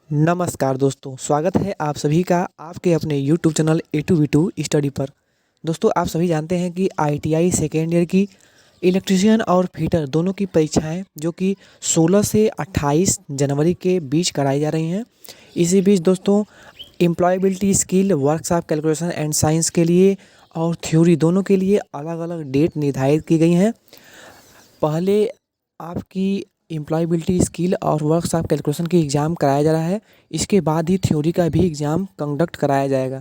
नमस्कार दोस्तों, स्वागत है आप सभी का आपके अपने यूट्यूब चैनल A2V2 स्टडी पर। दोस्तों, आप सभी जानते हैं कि ITI सेकेंड ईयर की इलेक्ट्रीशियन और फिटर दोनों की परीक्षाएं जो कि 16 से 28 जनवरी के बीच कराई जा रही हैं। इसी बीच दोस्तों, employability skill, workshop calculation and science के लिए और थ्योरी दोनों के लिए अलग अलग डेट निर्धारित की गई हैं। पहले आपकी एम्प्लॉयबिलिटी स्किल और वर्कशॉप कैलकुलेशन की एग्ज़ाम कराया जा रहा है। इसके बाद ही थ्योरी का भी एग्ज़ाम कंडक्ट कराया जाएगा।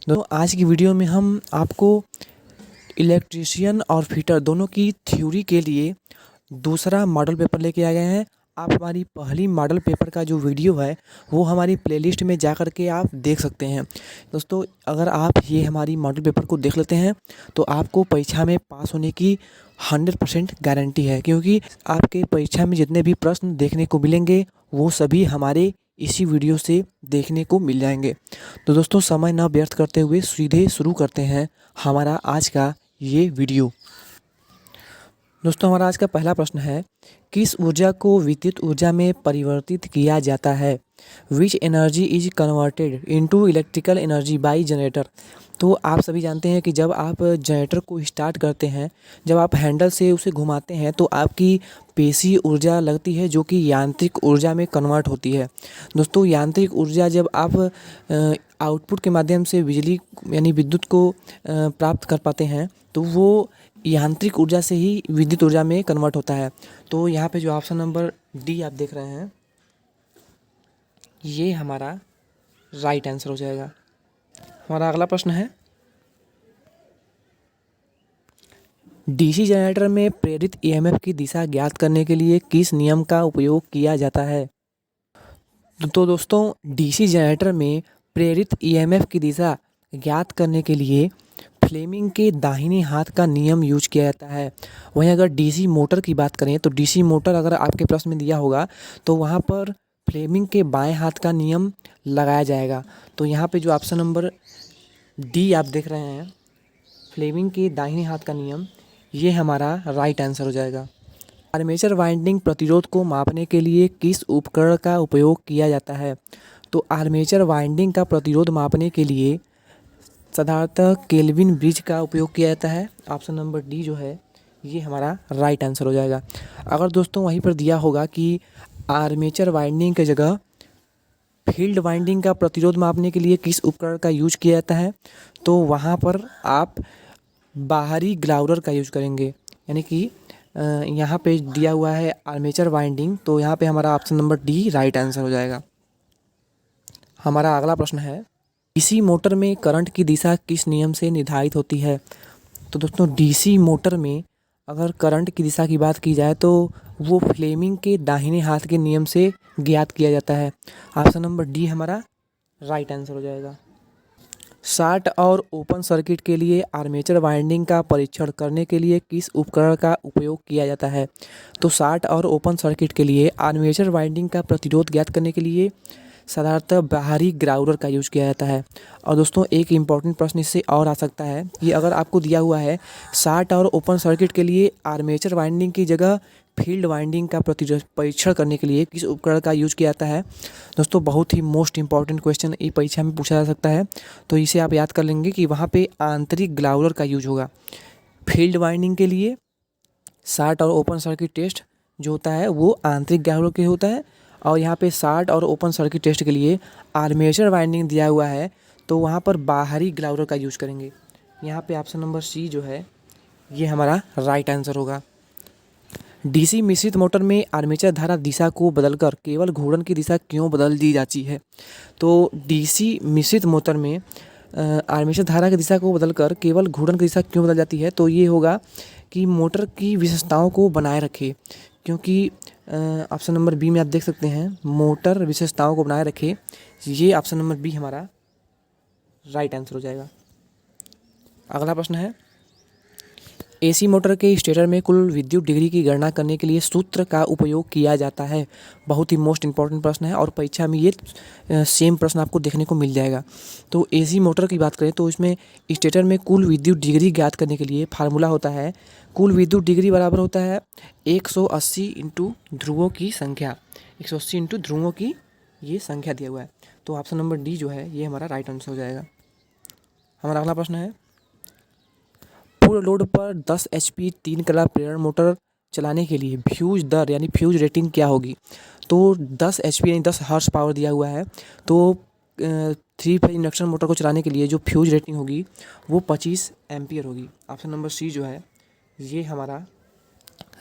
तो आज की वीडियो में हम आपको इलेक्ट्रीशियन और फिटर दोनों की थ्योरी के लिए दूसरा मॉडल पेपर लेके आ गए हैं। आप हमारी पहली मॉडल पेपर का जो वीडियो है वो हमारी प्लेलिस्ट में जा कर के आप देख सकते हैं। दोस्तों, अगर आप ये हमारी मॉडल पेपर को देख लेते हैं तो आपको परीक्षा में पास होने की 100% गारंटी है, क्योंकि आपके परीक्षा में जितने भी प्रश्न देखने को मिलेंगे वो सभी हमारे इसी वीडियो से देखने को मिल जाएंगे। तो दोस्तों, समय ना व्यर्थ करते हुए सीधे शुरू करते हैं हमारा आज का ये वीडियो। दोस्तों, हमारा आज का पहला प्रश्न है, किस ऊर्जा को विद्युत ऊर्जा में परिवर्तित किया जाता है? Which energy is converted into electrical energy by generator. तो आप सभी जानते हैं कि जब आप जनरेटर को स्टार्ट करते हैं, जब आप हैंडल से उसे घुमाते हैं तो आपकी पेशी ऊर्जा लगती है जो कि यांत्रिक ऊर्जा में कन्वर्ट होती है। दोस्तों, यांत्रिक ऊर्जा जब आप आउटपुट के माध्यम से बिजली यानी विद्युत को प्राप्त कर पाते हैं तो वो यांत्रिक ऊर्जा से ही विद्युत ऊर्जा में कन्वर्ट होता है। तो यहाँ पे जो ऑप्शन नंबर डी आप देख रहे हैं ये हमारा राइट आंसर हो जाएगा। हमारा अगला प्रश्न है, डीसी जनरेटर में प्रेरित ईएमएफ की दिशा ज्ञात करने के लिए किस नियम का उपयोग किया जाता है? तो दोस्तों, डीसी जनरेटर में प्रेरित ईएमएफ की दिशा ज्ञात करने के लिए फ्लेमिंग के दाहिने हाथ का नियम यूज किया जाता है। वहीं अगर डीसी मोटर की बात करें तो डीसी मोटर अगर आपके प्रश्न में दिया होगा तो वहाँ पर फ्लेमिंग के बाएं हाथ का नियम लगाया जाएगा। तो यहाँ पे जो ऑप्शन नंबर डी आप देख रहे हैं, फ्लेमिंग के दाहिने हाथ का नियम, ये हमारा राइट आंसर हो जाएगा। आर्मेचर वाइंडिंग प्रतिरोध को मापने के लिए किस उपकरण का उपयोग किया जाता है? तो आर्मेचर वाइंडिंग का प्रतिरोध मापने के लिए साधारणतः केल्विन ब्रिज का उपयोग किया जाता है। ऑप्शन नंबर डी जो है ये हमारा राइट आंसर हो जाएगा। अगर दोस्तों वहीं पर दिया होगा कि आर्मेचर वाइंडिंग की जगह फील्ड वाइंडिंग का प्रतिरोध मापने के लिए किस उपकरण का यूज किया जाता है, तो वहाँ पर आप बाहरी ग्लाउडर का यूज करेंगे। यानी कि यहाँ पे दिया हुआ है आर्मेचर वाइंडिंग, तो यहाँ पे हमारा option number D right answer हो जाएगा। हमारा अगला प्रश्न है, डीसी मोटर में करंट की दिशा किस नियम से निर्धारित होती है? तो दोस्तों, डीसी मोटर में अगर करंट की दिशा की बात की जाए तो वो फ्लेमिंग के दाहिने हाथ के नियम से ज्ञात किया जाता है। ऑप्शन नंबर डी हमारा राइट आंसर हो जाएगा। शॉर्ट और ओपन सर्किट के लिए आर्मेचर वाइंडिंग का परीक्षण करने के लिए किस उपकरण का उपयोग किया जाता है? तो शॉर्ट और ओपन सर्किट के लिए आर्मेचर वाइंडिंग का प्रतिरोध ज्ञात करने के लिए साधारणतः बाहरी ग्राउंडर का यूज किया जाता है। और दोस्तों, एक इम्पॉर्टेंट प्रश्न इससे और आ सकता है कि अगर आपको दिया हुआ है शॉर्ट और ओपन सर्किट के लिए आर्मेचर वाइंडिंग की जगह फील्ड वाइंडिंग का परीक्षण करने के लिए किस उपकरण का यूज किया जाता है? दोस्तों, बहुत ही मोस्ट इंपॉर्टेंट क्वेश्चन ये परीक्षा में पूछा जा सकता है, तो इसे आप याद कर लेंगे कि वहाँ पे आंतरिक ग्लाउडर का यूज होगा। फील्ड वाइंडिंग के लिए शॉर्ट और ओपन सर्किट टेस्ट जो होता है वो आंतरिक ग्लाउडर के होता है, और यहाँ पे शॉर्ट और ओपन सर्किट टेस्ट के लिए आर्मेचर वाइंडिंग दिया हुआ है तो वहाँ पर बाहरी ग्लाउडर का यूज करेंगे। यहाँ पे ऑप्शन नंबर सी जो है ये हमारा राइट आंसर होगा। डीसी मिश्रित मोटर में आर्मेचर धारा दिशा को बदलकर केवल घूर्णन की दिशा क्यों बदल दी जाती है? तो डीसी मिश्रित मोटर में आर्मेचर धारा की दिशा को बदलकर केवल घूर्णन की दिशा क्यों बदल जाती है? तो ये होगा कि मोटर की विशेषताओं को बनाए रखे, क्योंकि ऑप्शन नंबर बी में आप देख सकते हैं मोटर विशेषताओं को बनाए रखे, ये ऑप्शन नंबर बी हमारा राइट आंसर हो जाएगा। अगला प्रश्न है, एसी मोटर के स्टेटर में कुल विद्युत डिग्री की गणना करने के लिए सूत्र का उपयोग किया जाता है। बहुत ही मोस्ट इंपॉर्टेंट प्रश्न है और परीक्षा में ये सेम प्रश्न आपको देखने को मिल जाएगा। तो एसी मोटर की बात करें तो इसमें स्टेटर में कुल विद्युत डिग्री ज्ञात करने के लिए फार्मूला होता है, कुल विद्युत डिग्री बराबर होता है 180 इंटू ध्रुवों की संख्या, 180 इंटू ध्रुवों की ये संख्या दिया हुआ है। तो ऑप्शन नंबर डी जो है ये हमारा राइट आंसर हो जाएगा। हमारा अगला प्रश्न है, पूर्ण लोड पर 10 HP 3 कला प्रेरण मोटर चलाने के लिए फ्यूज दर यानी फ्यूज रेटिंग क्या होगी? तो 10 HP यानी 10 हॉर्स पावर दिया हुआ है। तो 3 फेज इंडक्शन मोटर को चलाने के लिए जो फ्यूज रेटिंग होगी वो 25 एम्पियर होगी। ऑप्शन नंबर सी जो है ये हमारा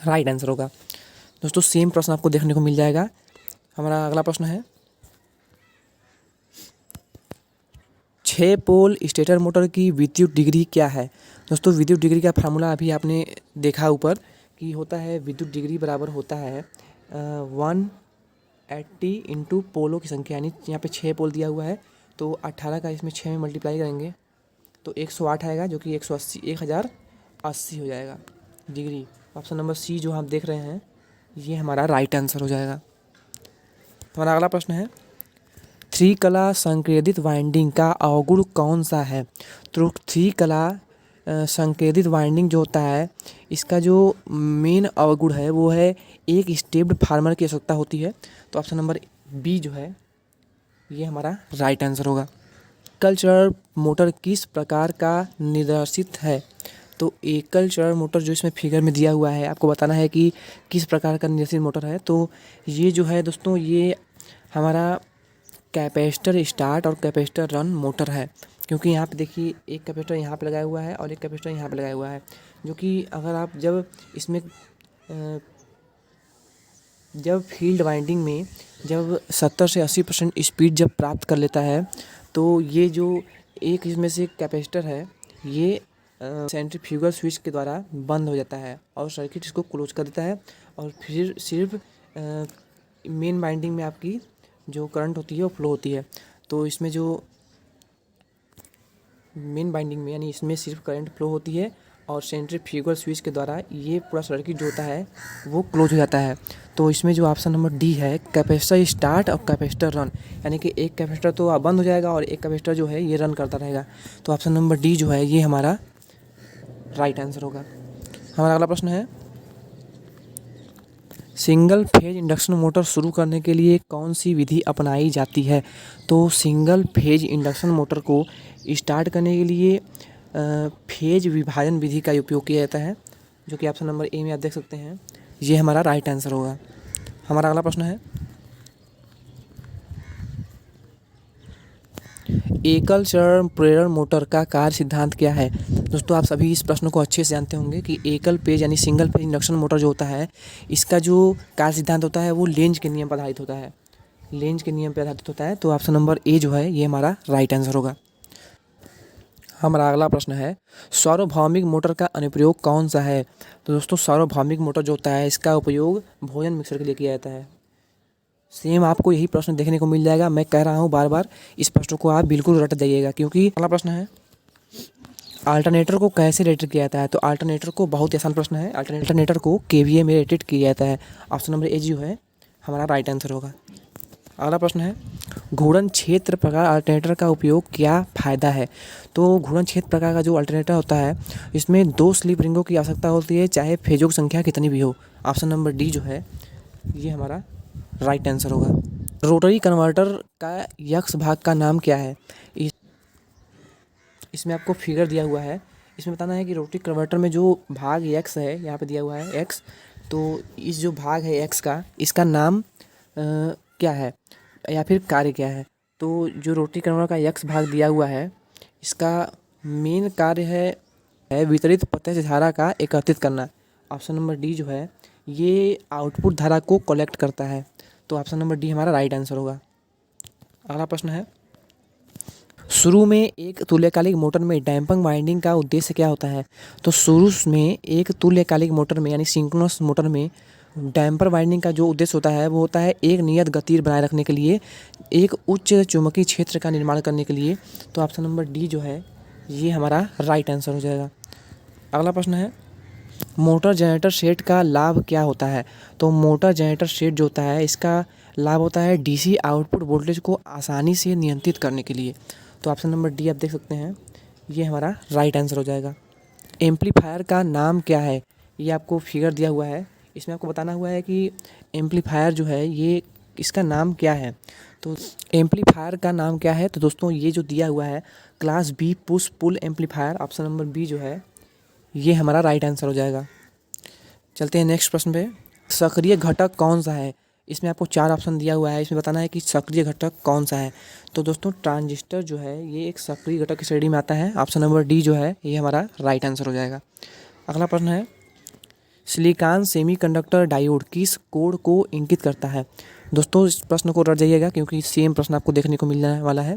राइट आंसर होगा। दोस्तों सेम प्रश्न आपको देखने को मिल जाएगा। हमारा अगला प्रश्न है, 6 पोल स्टेटर मोटर की विद्युत डिग्री क्या है? दोस्तों विद्युत डिग्री का फार्मूला अभी आपने देखा ऊपर कि होता है, विद्युत डिग्री बराबर होता है 180 इंटू पोलों की संख्या, यानी यहाँ पे 6 पोल दिया हुआ है तो 18 का इसमें 6 में मल्टीप्लाई करेंगे तो 108 आएगा, जो कि 180 1080 हो जाएगा डिग्री। ऑप्शन नंबर सी जो हम देख रहे हैं ये हमारा राइट आंसर हो जाएगा। हमारा अगला प्रश्न है, 3 कला संकेंद्रित वाइंडिंग का अवगुण कौन सा है? तो 3 कला संकेंद्रित वाइंडिंग जो होता है इसका जो मेन अवगुण है वो है एक स्टेप्ड फार्मर की आवश्यकता होती है। तो ऑप्शन नंबर बी जो है ये हमारा राइट आंसर होगा। एकल चरण मोटर किस प्रकार का निर्देशित है? तो एकल चरण मोटर जो इसमें फिगर में दिया हुआ है आपको बताना है कि किस प्रकार का निर्देशित मोटर है। तो ये जो है दोस्तों ये हमारा कैपेसिटर स्टार्ट और कैपेसिटर रन मोटर है, क्योंकि यहाँ पे देखिए एक कैपेसिटर यहाँ पे लगाया हुआ है और एक कैपेसिटर यहाँ पे लगाया हुआ है, जो कि अगर आप जब इसमें जब फील्ड वाइंडिंग में जब 70 से 80% स्पीड जब प्राप्त कर लेता है तो ये जो एक इसमें से कैपेसिटर है ये सेंट्रीफ्यूगल स्विच के द्वारा बंद हो जाता है और सर्किट इसको क्लोज कर देता है, और फिर सिर्फ मेन वाइंडिंग में आपकी जो करंट होती है वो फ्लो होती है। तो इसमें जो मेन बाइंडिंग में यानी इसमें सिर्फ करंट फ्लो होती है और सेंट्रीफ्यूगल स्विच के द्वारा ये पूरा सर्किट जो होता है वो क्लोज हो जाता है। तो इसमें जो ऑप्शन नंबर डी है कैपेसिटर स्टार्ट और कैपेसिटर रन, यानी कि एक कैपेसिटर तो बंद हो जाएगा और एक कैपेसिटर जो है ये रन करता रहेगा। तो ऑप्शन नंबर डी जो है ये हमारा राइट आंसर होगा। हमारा अगला प्रश्न है, सिंगल फेज इंडक्शन मोटर शुरू करने के लिए कौन सी विधि अपनाई जाती है? तो सिंगल फेज इंडक्शन मोटर को स्टार्ट करने के लिए फेज विभाजन विधि का उपयोग किया जाता है, जो कि ऑप्शन नंबर ए में आप देख सकते हैं ये हमारा राइट आंसर होगा। हमारा अगला प्रश्न है, एकल चरण प्रेरण मोटर का कार्य सिद्धांत क्या है? दोस्तों आप सभी इस प्रश्न को अच्छे से जानते होंगे कि एकल पेज यानी सिंगल पेज इंडक्शन मोटर जो होता है इसका जो कार्य सिद्धांत होता है वो लेंज के नियम पर आधारित होता है, लेंज के नियम पर आधारित होता है। तो ऑप्शन नंबर ए जो है ये हमारा राइट आंसर होगा। हमारा अगला प्रश्न है, सार्वभौमिक मोटर का अनुप्रयोग कौन सा है? तो दोस्तों सार्वभौमिक मोटर जो होता है इसका उपयोग भोजन मिक्सर के लिए किया जाता है। सेम आपको यही प्रश्न देखने को मिल जाएगा। मैं कह रहा हूँ बार बार इस प्रश्न को आप बिल्कुल रट जाइएगा, क्योंकि अगला प्रश्न है, अल्टरनेटर को कैसे रेटेड किया जाता है? तो अल्टरनेटर को बहुत ही आसान प्रश्न है, अल्टरनेटर को केवीए में रेटेड किया जाता है। ऑप्शन नंबर ए जो है हमारा राइट आंसर होगा। अगला प्रश्न है, घूर्णन क्षेत्र प्रकार अल्टरनेटर का उपयोग क्या फ़ायदा है? तो घूर्णन क्षेत्र प्रकार का जो अल्टरनेटर होता है इसमें 2 स्लिप रिंगों की आवश्यकता होती है, चाहे फेजों की संख्या कितनी भी हो। ऑप्शन नंबर डी जो है ये हमारा राइट आंसर होगा। रोटरी कन्वर्टर का यक्स भाग का नाम क्या है? इसमें आपको फिगर दिया हुआ है, इसमें बताना है कि रोटरी कन्वर्टर में जो भाग एक्स है यहाँ पे दिया हुआ है एक्स, तो इस जो भाग है एक्स का इसका नाम क्या है या फिर कार्य क्या है? तो जो रोटरी कन्वर्टर का एक्स भाग दिया हुआ है इसका मेन कार्य है वितरित प्रत्यक्ष धारा का एकत्रित करना। ऑप्शन नंबर डी जो है ये आउटपुट धारा को कलेक्ट करता है। तो ऑप्शन नंबर डी हमारा राइट आंसर होगा। अगला प्रश्न है, शुरू में एक तुल्यकालिक मोटर में डैम्पिंग वाइंडिंग का उद्देश्य क्या होता है? तो शुरू में एक तुल्यकालिक मोटर में यानी सिंक्रोनस मोटर में डैम्पर वाइंडिंग का जो उद्देश्य होता है वो होता है एक नियत गति बनाए रखने के लिए, एक उच्च चुंबकीय क्षेत्र का निर्माण करने के लिए। तो ऑप्शन नंबर डी जो है ये हमारा राइट आंसर हो जाएगा। अगला प्रश्न है, मोटर जनरेटर सेट का लाभ क्या होता है? तो मोटर जनरेटर सेट जो होता है इसका लाभ होता है डीसी आउटपुट वोल्टेज को आसानी से नियंत्रित करने के लिए। तो ऑप्शन नंबर डी आप देख सकते हैं ये हमारा राइट आंसर हो जाएगा। एम्पलीफायर का नाम क्या है? ये आपको फिगर दिया हुआ है, इसमें आपको बताना हुआ है कि एम्पलीफायर जो है ये इसका नाम क्या है? तो एम्पलीफायर का नाम क्या है? तो दोस्तों ये जो दिया हुआ है class B push pull amplifier, option number B जो है ये हमारा राइट आंसर हो जाएगा। चलते हैं नेक्स्ट प्रश्न पे। सक्रिय घटक कौन सा है? इसमें आपको 4 ऑप्शन दिया हुआ है, इसमें बताना है कि सक्रिय घटक कौन सा है। तो दोस्तों ट्रांजिस्टर जो है ये एक सक्रिय घटक की श्रेणी में आता है, ऑप्शन नंबर डी जो है ये हमारा राइट आंसर हो जाएगा। अगला प्रश्न है, सिलिकॉन सेमीकंडक्टर डायोड किस कोड को इंगित करता है? दोस्तों इस प्रश्न को रट जाइएगा क्योंकि सेम प्रश्न आपको देखने को मिलने वाला है।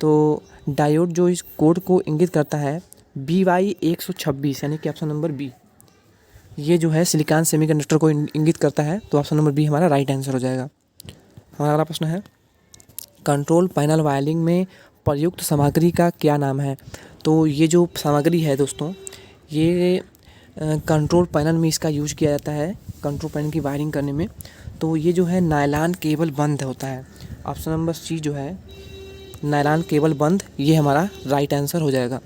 तो डायोड जो इस कोड को इंगित करता है BY126 यानी कि ऑप्शन नंबर बी, ये जो है सिलिकॉन सेमीकंडक्टर को इंगित करता है। तो ऑप्शन नंबर बी हमारा राइट आंसर हो जाएगा। हमारा अगला प्रश्न है, कंट्रोल पैनल वायरिंग में प्रयुक्त सामग्री का क्या नाम है? तो ये जो सामग्री है दोस्तों ये कंट्रोल पैनल में इसका यूज किया जाता है कंट्रोल पैनल की वायरिंग करने में। तो ये जो है नायलॉन केबल बंद होता है, ऑप्शन नंबर सी जो है नायलॉन केबल बंद, ये हमारा राइट आंसर हो जाएगा।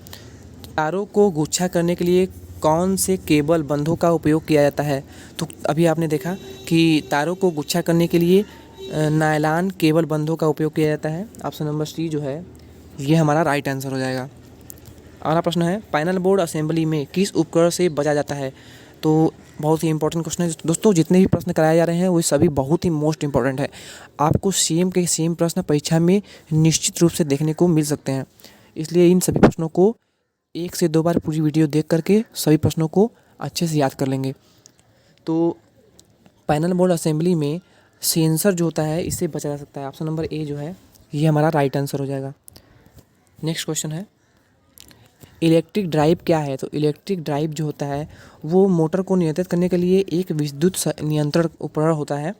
तारों को गुच्छा करने के लिए कौन से केबल बंधों का उपयोग किया जाता है? तो अभी आपने देखा कि तारों को गुच्छा करने के लिए नायलॉन केबल बंधों का उपयोग किया जाता है, ऑप्शन नंबर सी जो है ये हमारा राइट आंसर हो जाएगा। अगला प्रश्न है, पैनल बोर्ड असेंबली में किस उपकरण से बचा जाता है? तो बहुत ही इंपॉर्टेंट क्वेश्चन है दोस्तों, जितने भी प्रश्न कराए जा रहे हैं वो सभी बहुत ही मोस्ट इंपॉर्टेंट है। आपको सेम के सेम प्रश्न परीक्षा में निश्चित रूप से देखने को मिल सकते हैं, इसलिए इन सभी प्रश्नों को 1 से 2 बार पूरी वीडियो देख करके सभी प्रश्नों को अच्छे से याद कर लेंगे। तो पैनल बोर्ड असेंबली में सेंसर जो होता है इससे बचा जा सकता है, ऑप्शन नंबर ए जो है ये हमारा राइट आंसर हो जाएगा। नेक्स्ट क्वेश्चन है, इलेक्ट्रिक ड्राइव क्या है? तो इलेक्ट्रिक ड्राइव जो होता है वो मोटर को नियंत्रित करने के लिए एक विद्युत नियंत्रण उपकरण होता है,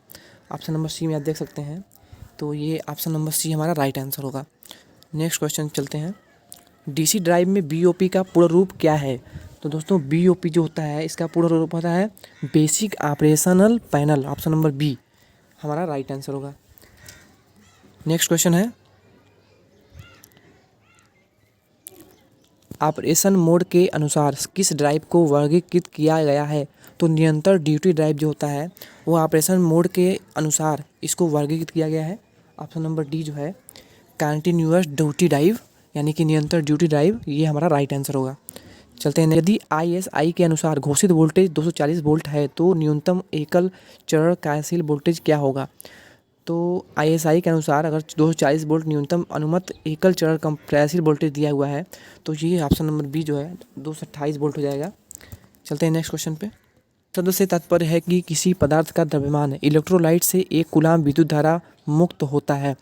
ऑप्शन नंबर सी में आप देख सकते हैं। तो ये ऑप्शन नंबर सी हमारा राइट आंसर होगा। नेक्स्ट क्वेश्चन चलते हैं, डीसी ड्राइव में बीओपी का पूर्ण रूप क्या है? तो दोस्तों बीओपी जो होता है इसका पूर्ण रूप होता है basic operational panel, option number B हमारा राइट आंसर होगा। नेक्स्ट क्वेश्चन है, ऑपरेशन मोड के अनुसार किस ड्राइव को वर्गीकृत किया गया है? तो निरंतर ड्यूटी ड्राइव जो होता है वो ऑपरेशन मोड के अनुसार इसको वर्गीकृत किया गया है, ऑप्शन नंबर डी जो है कंटिन्यूअस ड्यूटी ड्राइव यानी कि निरंतर ड्यूटी ड्राइव, ये हमारा राइट आंसर होगा। चलते हैं, यदि ISI के अनुसार घोषित वोल्टेज 240 वोल्ट है तो न्यूनतम एकल चरण कार्यशील वोल्टेज क्या होगा? तो ISI के अनुसार अगर 240 वोल्ट न्यूनतम अनुमत एकल चरण क्रियाशील वोल्टेज दिया हुआ है तो ये ऑप्शन नंबर बी जो है 228 वोल्ट हो जाएगा। चलते हैं नेक्स्ट क्वेश्चन पे। शब्द से तात्पर्य है कि किसी पदार्थ का द्रव्यमान इलेक्ट्रोलाइट से 1 कूलाम विद्युत धारा मुक्त होता है।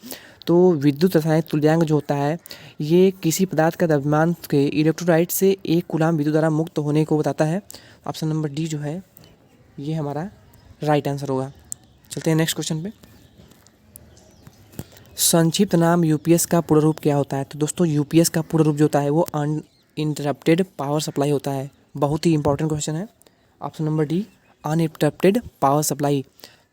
तो विद्युत रासायनिक तुल्यांक जो होता है ये किसी पदार्थ का द्रव्यमान के इलेक्ट्रोलाइट से 1 कूलाम विद्युत धारा मुक्त होने को बताता है, ऑप्शन नंबर डी जो है ये हमारा राइट आंसर होगा। चलते हैं नेक्स्ट क्वेश्चन पे। संक्षिप्त नाम यूपीएस का पूर्ण रूप क्या होता है? तो दोस्तों यूपीएस का पूर्ण रूप जो होता है वो अनइंटरप्टेड पावर सप्लाई होता है। बहुत ही इंपॉर्टेंट क्वेश्चन है, option number D uninterrupted power supply.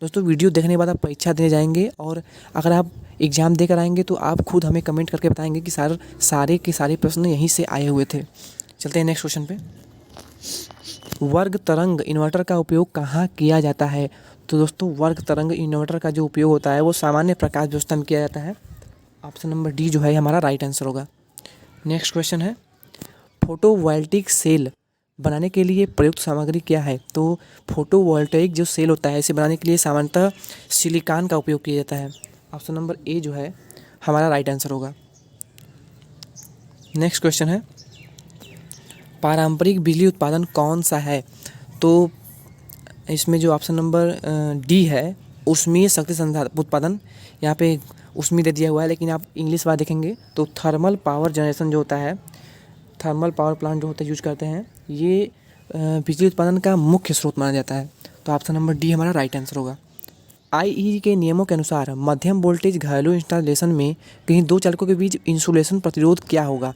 दोस्तों वीडियो देखने के बाद आप परीक्षा देने जाएंगे और अगर आप एग्ज़ाम देकर आएंगे तो आप खुद हमें कमेंट करके बताएंगे कि सारे के सारे प्रश्न यहीं से आए हुए थे। चलते हैं नेक्स्ट क्वेश्चन पे। वर्ग तरंग इन्वर्टर का उपयोग कहाँ किया जाता है? तो दोस्तों वर्ग तरंग इन्वर्टर का जो उपयोग होता है वो सामान्य प्रकाश व्यवस्था में किया जाता है, ऑप्शन नंबर डी जो है हमारा राइट आंसर होगा। नेक्स्ट क्वेश्चन है, फोटोवोल्टिक सेल बनाने के लिए प्रयुक्त सामग्री क्या है? तो फोटोवोल्टिक जो सेल होता है इसे बनाने के लिए सामान्यतः सिलिकॉन का उपयोग किया जाता है, ऑप्शन नंबर ए जो है हमारा राइट आंसर होगा। नेक्स्ट क्वेश्चन है, पारंपरिक बिजली उत्पादन कौन सा है? तो इसमें जो ऑप्शन नंबर डी है ऊष्मीय शक्ति संसाधन उत्पादन, यहाँ पे ऊष्मीय दे दिया हुआ है लेकिन आप इंग्लिश बार देखेंगे तो थर्मल पावर जनरेशन जो होता है, थर्मल पावर प्लांट जो होता है यूज करते हैं, ये बिजली उत्पादन का मुख्य स्रोत माना जाता है। तो ऑप्शन नंबर डी हमारा राइट आंसर होगा। IEC के नियमों के अनुसार मध्यम वोल्टेज घरेलू इंस्टॉलेशन में कहीं 2 चालकों के बीच इंसुलेशन प्रतिरोध क्या होगा?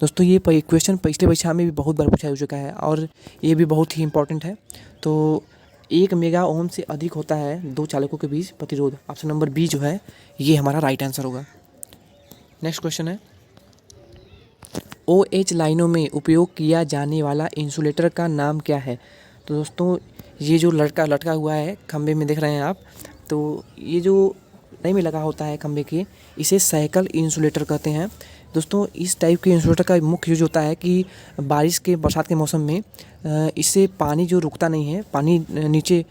दोस्तों ये क्वेश्चन पिछले परीक्षा में भी बहुत बार पूछा जा चुका है और ये भी बहुत ही इंपॉर्टेंट है। तो 1 मेगा ओम से अधिक होता है 2 चालकों के बीच प्रतिरोध, ऑप्शन नंबर बी जो है ये हमारा राइट आंसर होगा। नेक्स्ट क्वेश्चन है, OH लाइनों में उपयोग किया जाने वाला इंसुलेटर का नाम क्या है? तो दोस्तों ये जो लटका हुआ है खंबे में देख रहे हैं आप, तो ये जो नहीं में लगा होता है खंभे के, इसे साइकिल इंसुलेटर कहते हैं। दोस्तों इस टाइप के इंसुलेटर का मुख्य यूज होता है कि बारिश के बरसात के मौसम में इससे पानी जो रुकता नहीं है, पानी नीचे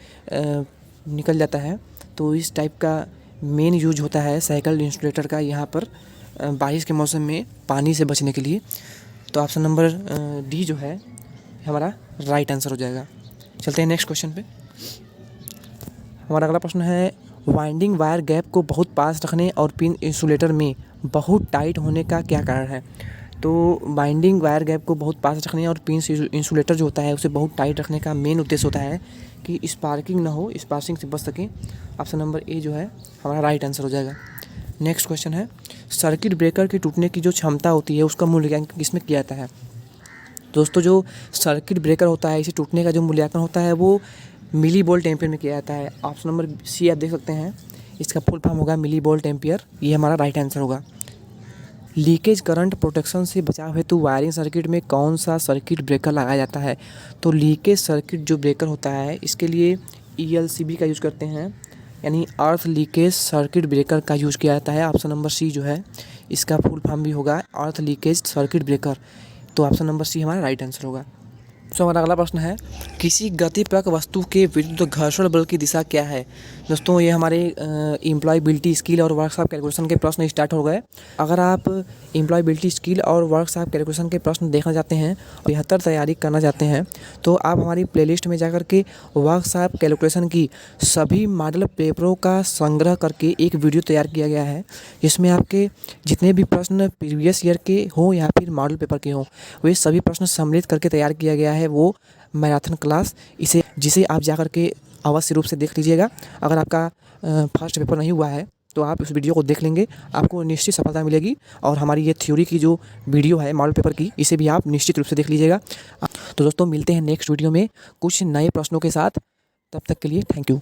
निकल जाता है। तो इस टाइप का मेन यूज होता है साइकिल इंसुलेटर का यहाँ पर बारिश के मौसम में पानी से बचने के लिए। तो ऑप्शन नंबर डी जो है हमारा राइट आंसर हो जाएगा। चलते हैं नेक्स्ट क्वेश्चन पे। हमारा अगला प्रश्न है, वाइंडिंग वायर गैप को बहुत पास रखने और पिन इंसुलेटर में बहुत टाइट होने का क्या कारण है? तो बाइंडिंग वायर गैप को बहुत पास रखने और पिन इंसुलेटर जो होता है उसे बहुत टाइट रखने का मेन उद्देश्य होता है कि स्पार्किंग ना हो, स्पार्किंग से बच सकें। ऑप्शन नंबर ए जो है हमारा राइट आंसर हो जाएगा। नेक्स्ट क्वेश्चन है, सर्किट ब्रेकर के टूटने की जो क्षमता होती है उसका मूल्यांकन किसमें किया जाता है? दोस्तों जो सर्किट ब्रेकर होता है इसे टूटने का जो मूल्यांकन होता है वो मिली वोल्ट एम्पियर में किया जाता है। ऑप्शन नंबर सी आप देख सकते हैं, इसका फुल फॉर्म होगा मिली वोल्ट एम्पियर, ये हमारा राइट आंसर होगा। लीकेज करंट प्रोटेक्शन से बचाव हेतु वायरिंग सर्किट में कौन सा सर्किट ब्रेकर लगाया जाता है? तो लीकेज सर्किट जो ब्रेकर होता है इसके लिए ELCB का यूज़ करते हैं, यानी अर्थ लीकेज सर्किट ब्रेकर का यूज़ किया जाता है। ऑप्शन नंबर सी जो है इसका फुल फॉर्म भी होगा अर्थ लीकेज सर्किट ब्रेकर। तो ऑप्शन नंबर सी हमारा राइट आंसर होगा। सो हमारा अगला प्रश्न है, किसी गतिपरक वस्तु के विरुद्ध घर्षण बल की दिशा क्या है? दोस्तों ये हमारे एम्प्लॉयबिलिटी स्किल और वर्कशॉप कैलकुलेशन के प्रश्न स्टार्ट हो गए। अगर आप एम्प्लॉयबिलिटी स्किल और वर्कशॉप कैलकुलेशन के प्रश्न देखना चाहते हैं और बेहतर तैयारी करना चाहते हैं तो आप हमारी प्लेलिस्ट में जाकर के वर्कशॉप कैलकुलेशन की सभी मॉडल पेपरों का संग्रह करके एक वीडियो तैयार किया गया है, जिसमें आपके जितने भी प्रश्न प्रीवियस ईयर के हों या फिर मॉडल पेपर के हों वे सभी प्रश्न सम्मिलित करके तैयार किया गया है वो मैराथन क्लास, जिसे आप जाकर के अवश्य रूप से देख लीजिएगा। अगर आपका फर्स्ट पेपर नहीं हुआ है तो आप उस वीडियो को देख लेंगे, आपको निश्चित सफलता मिलेगी। और हमारी ये थ्योरी की जो वीडियो है मॉडल पेपर की, इसे भी आप निश्चित रूप से देख लीजिएगा। तो दोस्तों मिलते हैं नेक्स्ट वीडियो में कुछ नए प्रश्नों के साथ, तब तक के लिए थैंक यू।